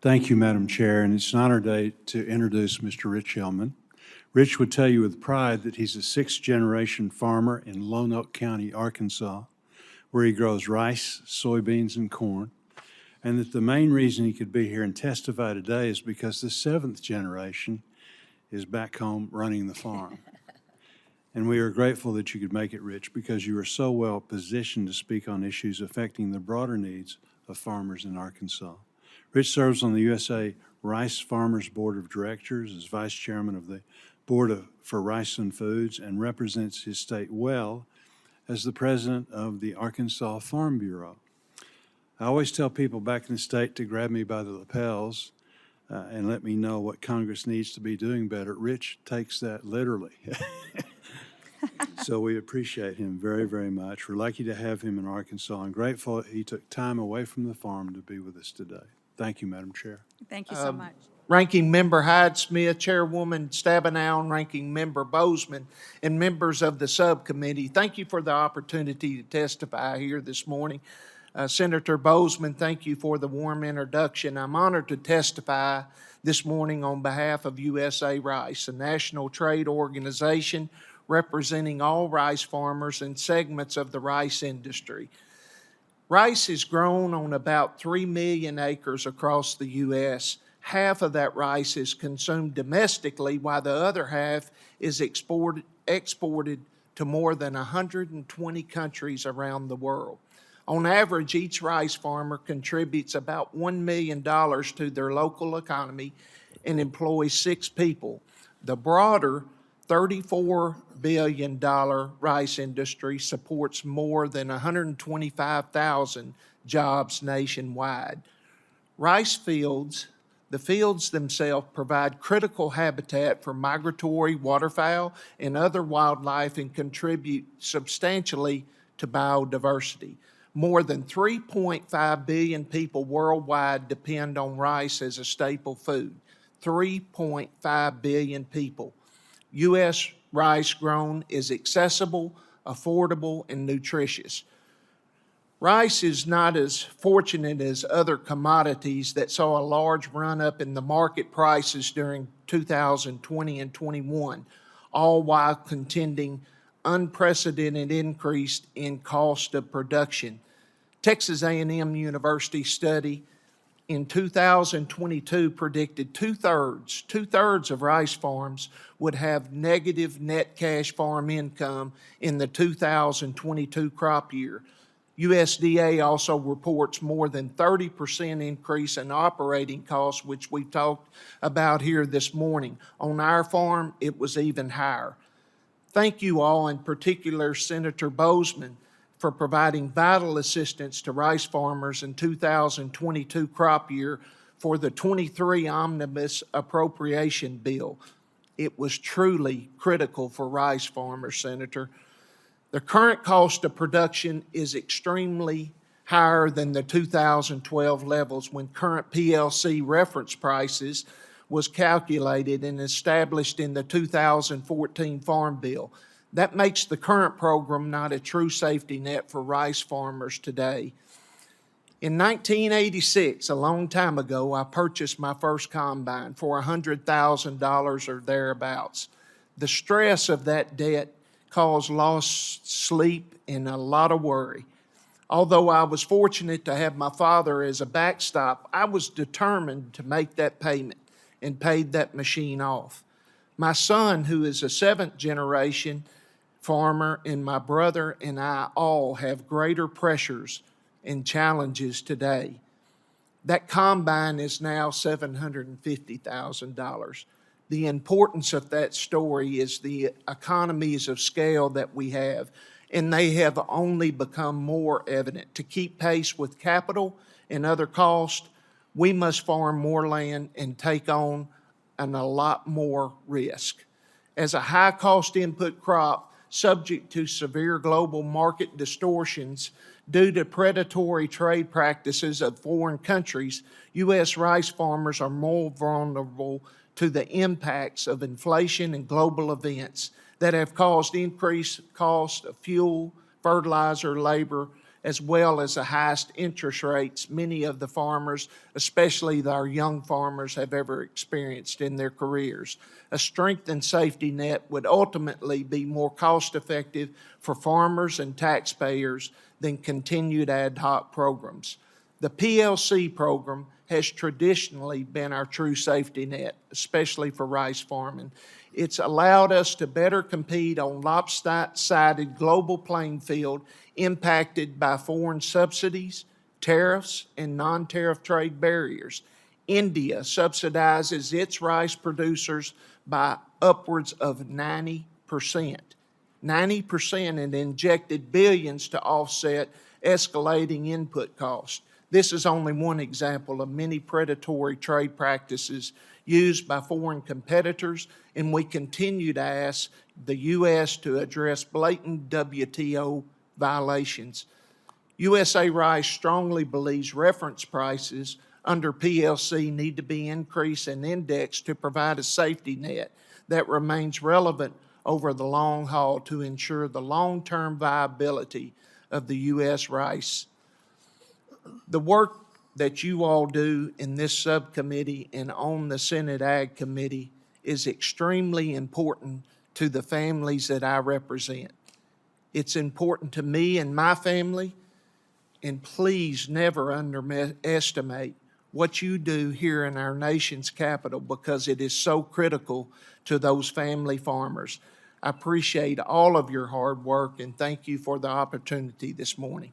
Thank you, Madam Chair, and it's an honor today to introduce Mr. Rich Hillman. Rich would tell you with pride that he's a sixth-generation farmer in Lone Oak County, Arkansas, where he grows rice, soybeans, and corn, and that the main reason he could be here and testify today is because the seventh generation is back home running the farm. And we are grateful that you could make it, Rich, because you are so well positioned to speak on issues affecting the broader needs of farmers in Arkansas. Rich serves on the USA Rice Farmers Board of Directors as Vice Chairman of the Board for Rice and Foods and represents his state well as the President of the Arkansas Farm Bureau. I always tell people back in the state to grab me by the lapels and let me know what Congress needs to be doing better. Rich takes that literally. So we appreciate him very, very much. We're lucky to have him in Arkansas and grateful he took time away from the farm to be with us today. Thank you, Madam Chair. Thank you so much. Ranking Member Hyde-Smith, Chairwoman Stabenow, and Ranking Member Boozman, and members of the subcommittee, thank you for the opportunity to testify here this morning. Senator Boozman, thank you for the warm introduction. I'm honored to testify this morning on behalf of USA Rice, a national trade organization representing all rice farmers and segments of the rice industry. Rice is grown on about 3 million acres across the U.S. Half of that rice is consumed domestically, while the other half is exported to more than 120 countries around the world. On average, each rice farmer contributes about $1 million to their local economy and employs 6 people. The broader $34 billion rice industry supports more than 125,000 jobs nationwide. Rice fields, the fields themselves, provide critical habitat for migratory waterfowl and other wildlife and contribute substantially to biodiversity. More than 3.5 billion people worldwide depend on rice as a staple food. 3.5 billion people. U.S. rice grown is accessible, affordable, and nutritious. Rice is not as fortunate as other commodities that saw a large run-up in the market prices during 2020 and 21, all while contending unprecedented increase in cost of production. Texas A&M University study in 2022 predicted two-thirds of rice farms would have negative net cash farm income in the 2022 crop year. USDA also reports more than 30% increase in operating costs, which we talked about here this morning. On our farm, it was even higher. Thank you all, in particular Senator Boozman, for providing vital assistance to rice farmers in 2022 crop year for the 23 Omnibus Appropriation Bill. It was truly critical for rice farmers, Senator. The current cost of production is extremely higher than the 2012 levels when current PLC reference prices was calculated and established in the 2014 Farm Bill. That makes the current program not a true safety net for rice farmers today. In 1986, a long time ago, I purchased my first combine for $100,000 or thereabouts. The stress of that debt caused lost sleep and a lot of worry. Although I was fortunate to have my father as a backstop, I was determined to make that payment and paid that machine off. My son, who is a 7th generation farmer, and my brother and I all have greater pressures and challenges today. That combine is now $750,000. The importance of that story is the economies of scale that we have, and they have only become more evident. To keep pace with capital and other costs, we must farm more land and take on a lot more risk. As a high-cost input crop, subject to severe global market distortions due to predatory trade practices of foreign countries, U.S. rice farmers are more vulnerable to the impacts of inflation and global events that have caused increased cost of fuel, fertilizer, labor, as well as the highest interest rates many of the farmers, especially our young farmers, have ever experienced in their careers. A strengthened safety net would ultimately be more cost-effective for farmers and taxpayers than continued ad hoc programs. The PLC program has traditionally been our true safety net, especially for rice farming. It's allowed us to better compete on lopsided global playing field impacted by foreign subsidies, tariffs, and non-tariff trade barriers. India subsidizes its rice producers by upwards of 90%. 90% and injected billions to offset escalating input costs. This is only one example of many predatory trade practices used by foreign competitors, and we continue to ask the U.S. to address blatant WTO violations. USA Rice strongly believes reference prices under PLC need to be increased and indexed to provide a safety net that remains relevant over the long haul to ensure the long-term viability of the U.S. rice. The work that you all do in this subcommittee and on the Senate Ag Committee is extremely important to the families that I represent. It's important to me and my family, and please never underestimate what you do here in our nation's capital because it is so critical to those family farmers. I appreciate all of your hard work and thank you for the opportunity this morning.